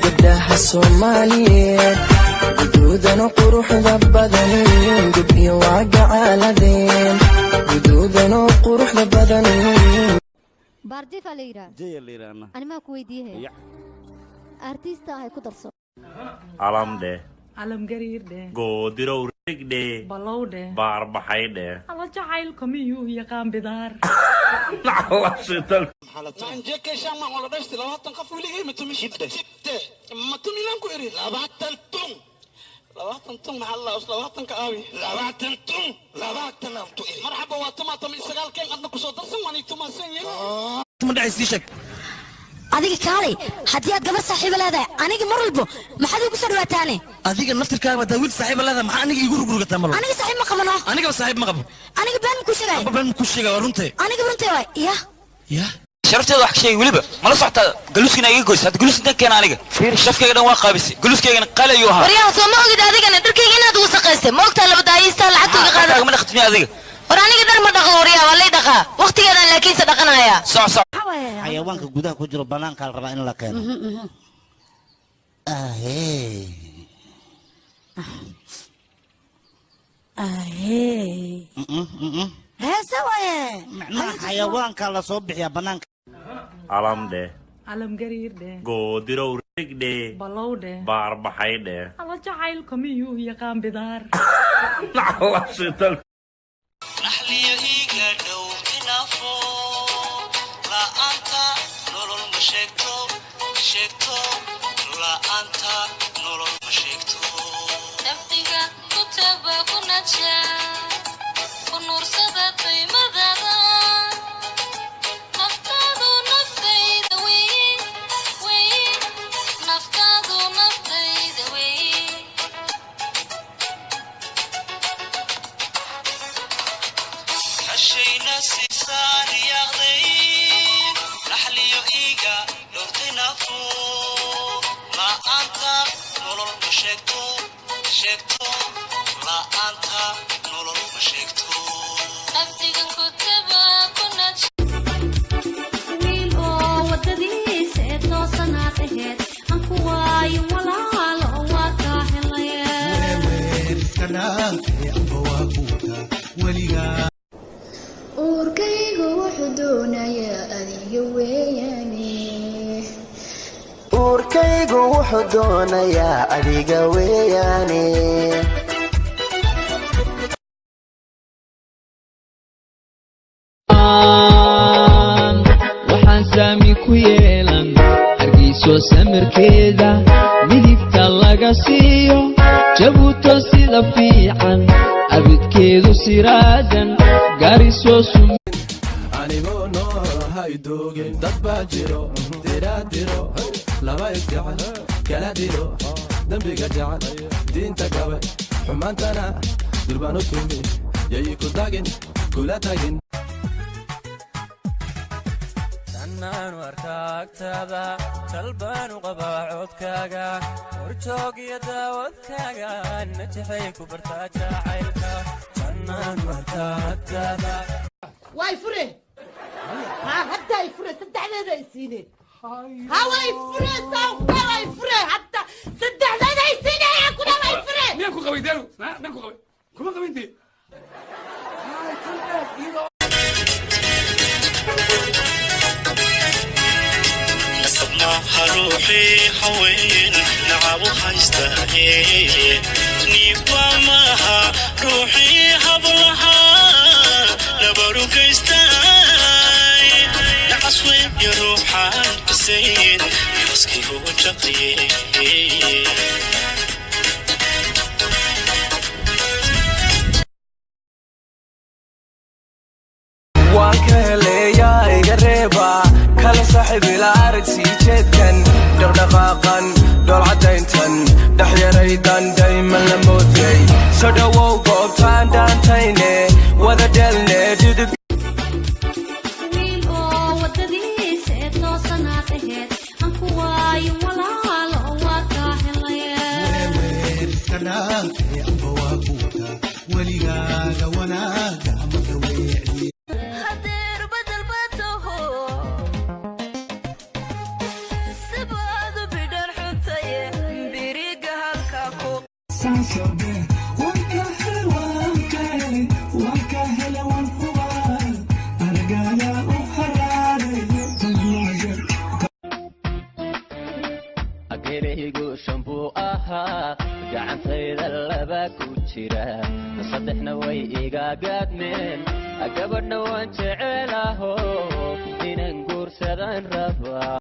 gabdhaha Soomaaliyeed guduudan quruxda badan gabdhiyo waa gacaaladeen guduudan quruxda badan baardi faleera jeeyleerana anima ku weydiiyay artista ay ku darso alamde alam gariirde goodiro rigde balowde baarbaxayde ala jacayl kamiyuu yaqaan bidaar Allah shital man jeeke shama wala dhashti labaatan qof wiligeey ma tumi shibte ma tumi lan ku iri labaatan tun maxaa la labaatan ka aawi labaatan aan tu iri marxaba waa tuma sagaalkeen adna ku soo darsan wani tumasan yahay ma dhacay sii sheeg adiga kaalay hadii aad gabar saaxiib leedahay aniga mar walba maxaad ugu soo dhawaataane adiga naftirkaaga daawid saaxiib leedahay maxaa aniga igu rugurgataa malo aniga saaxiib ma qabano aniga saaxiib ma qabo aniga baan ku sheegay runtii aniga runtii way ya sharafteeda wax ka sheegay waliba mala socota galuskina iga goys had galuska keen aniga fiir shafkayga dhan waa qaabisay galuskayga qal ayuu ahaa wariyaha soo ma ogid adigana dharkayga inaad ugu saqaystay ma ogtaa laba daayista lacagtooda qaada ma dhaqtimi adiga war aniga dhar ma dhaqo wariyaha waa lay dhaqaa waqtigeedan laakiin sa dhaqanaya soc xayawaanka gudaha ku jiro banaanka la rabaa in la keeno heesa waye macnaha xayawaanka la soo bixiyaa banaanka alamde alam gariirde goodiro rigde balowde baarbaxayde ala jacayl kamiyuu yaqaan bidaar Allah shital naxliyo iga dhow inaafo la'aanta nolol ma sheegto la'aanta nolol ma sheegto naftiga ku taba ku naja ku nuursada qiimadada naftaadu naftayda wey naftaadu naftayda wey hashayna siisaan yaaqday naxliyo iiga dhowrtaynaafo la'aanta nolol ma sheegto la'aanta nolol ma sheegto naftigan ku taba ku naj wiil oo wadadiisa ee toosanaad aheed aan ku waayo walaalo waa kaa helaya uurkaygu wuxuu doonayaa adiga weeyaane uurkaygu wuxuu doonayaa adiga weeyaane waxaan saami ku yeelan hargeyso samirkeeda midigta laga siiyo jabuuto sida fiican abidkeedu siraadan garisoo anigoo nool haydoogin dad baa jiro diraadiro laba isgacan kala diro dembiga jacan diinta gabe xumaantana durbaan u tumi yay ku tagin kula tagin annaan warkaagtaada talbaanu qabaa codkaaga horjoog iyo daawadkaaga najaxay ku bartaa jacaylka annaan warkaagtaada way fure hadda ay fure saddexdeeda ay siineen way fure way fure hadda saddexdeeda ay siineen kuna way fure miyaan ku qabay daru miyaan ku qabay kuma qabinti نصبناها روحي حوين نعبو حيستاهي نيبا معها روحي حبلها نبرو كيستاهي نعصوي يروحا بسين يحسكي هو جقي وكليا يقربا كلا صاحب العرق سيجدكن دغدغاقن دول عدينتن دحيريدن دايما لموتي سدوو قوبتان دانتيني وذا دلني ددق wiil oo wadadiisa ee toosanaad aheed aan ku waayo walaalo waa kaa ageeraygu shambuu ahaa gacantayda laba ku jira saddexna way iga gaadmeen gabadhna waan jecelaho inaan guursadan rabaa